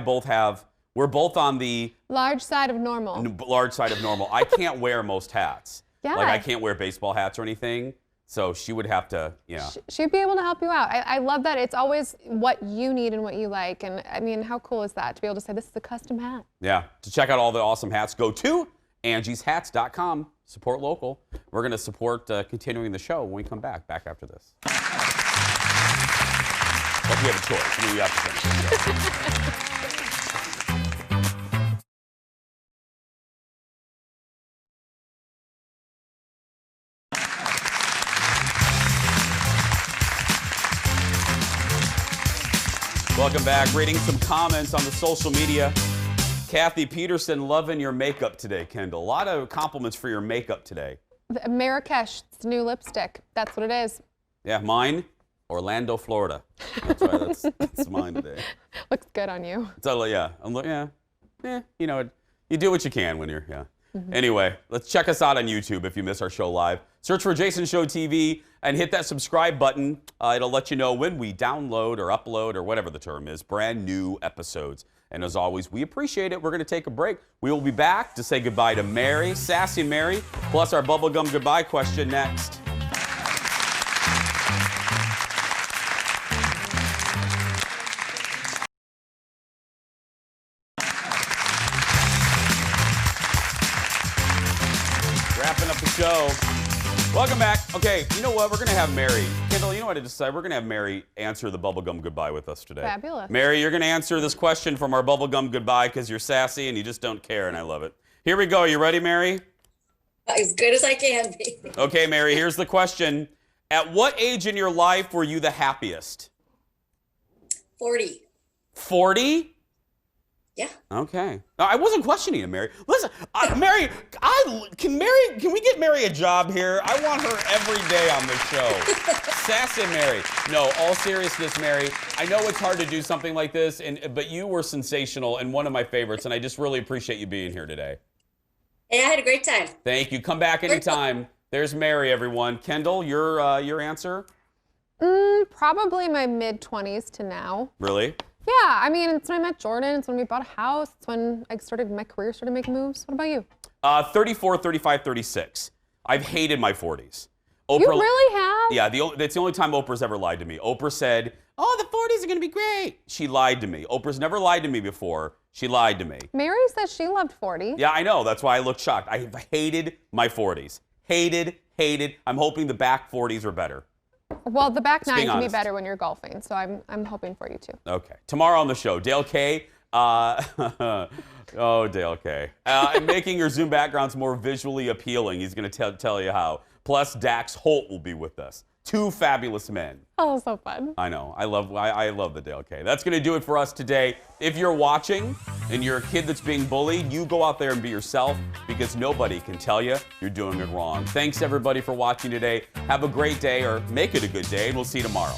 [SPEAKER 2] we're both on the
[SPEAKER 3] large side of normal.
[SPEAKER 2] Large side of normal. I can't wear most hats.
[SPEAKER 3] Yeah.
[SPEAKER 2] Like I can't wear baseball hats or anything. So she would have to,
[SPEAKER 3] She'd be able to help you out. I love that it's always what you need and what you like. And I mean, how cool is that to be able to say, this is a custom hat? Yeah. To check out all the awesome hats, go to Angie'sHats.com. Support local. We're going to support continuing the show when we come back after this. But we have a choice. I mean, we have to finish. Welcome back. Reading some comments on the social media. Kathy Peterson, loving your makeup today, Kendall. A lot of compliments for your makeup today. Marrakesh, it's new lipstick. That's what it is. Yeah, mine, Orlando, Florida. That's right, that's mine today. Looks good on you. Totally, yeah. You do what you can when you're, Anyway, let's check us out on YouTube if you miss our show live. Search for Jason Show TV and hit that subscribe button. It'll let you know when we download or upload or whatever the term is, brand new episodes. And as always, we appreciate it. We're going to take a break. We will be back to say goodbye to Mary, Sassy Mary, plus our bubblegum goodbye question next. Wrapping up the show. Welcome back. Okay, you know what? We're going to have Mary. Kendall, you know what I decided? We're going to have Mary answer the bubblegum goodbye with us today. Fabulous. Mary, you're going to answer this question from our bubblegum goodbye because you're sassy and you just don't care, and I love it. Here we go. Are you ready, Mary?
[SPEAKER 4] As good as I can be.
[SPEAKER 2] Okay, Mary, here's the question. At what age in your life were you the happiest?
[SPEAKER 4] 40.
[SPEAKER 2] 40?
[SPEAKER 4] Yeah.
[SPEAKER 2] Okay. I wasn't questioning you, Mary. Listen, Mary, can we get Mary a job here? I want her every day on the show. Sassy Mary. No, all seriousness, Mary. I know it's hard to do something like this, but you were sensational and one of my favorites, and I just really appreciate you being here today.
[SPEAKER 4] Hey, I had a great time.
[SPEAKER 2] Thank you. Come back anytime. There's Mary, everyone. Kendall, your answer?
[SPEAKER 3] Probably my mid-20s to now.
[SPEAKER 2] Really?
[SPEAKER 3] Yeah, I mean, it's when I met Jordan. It's when we bought a house. It's when my career started making moves. What about you?
[SPEAKER 2] 34, 35, 36. I've hated my 40s. Oprah,
[SPEAKER 3] You really have?
[SPEAKER 2] Yeah, that's the only time Oprah's ever lied to me. Oprah said, oh, the 40s are going to be great. She lied to me. Oprah's never lied to me before. She lied to me.
[SPEAKER 3] Mary said she loved 40.
[SPEAKER 2] Yeah, I know. That's why I looked shocked. I hated my 40s. Hated. I'm hoping the back 40s are better.
[SPEAKER 3] Well, the back nine can be
[SPEAKER 2] honest.
[SPEAKER 3] better when you're golfing, so I'm hoping for you too.
[SPEAKER 2] Okay. Tomorrow on the show, Dale K. Dale K. Making your Zoom backgrounds more visually appealing. He's going to tell you how. Plus, Dax Holt will be with us. Two fabulous men.
[SPEAKER 3] Oh, so fun.
[SPEAKER 2] I know. I love the Dale K. That's going to do it for us today. If you're watching and you're a kid that's being bullied, you go out there and be yourself because nobody can tell you you're doing it wrong. Thanks, everybody, for watching today. Have a great day or make it a good day, and we'll see you tomorrow.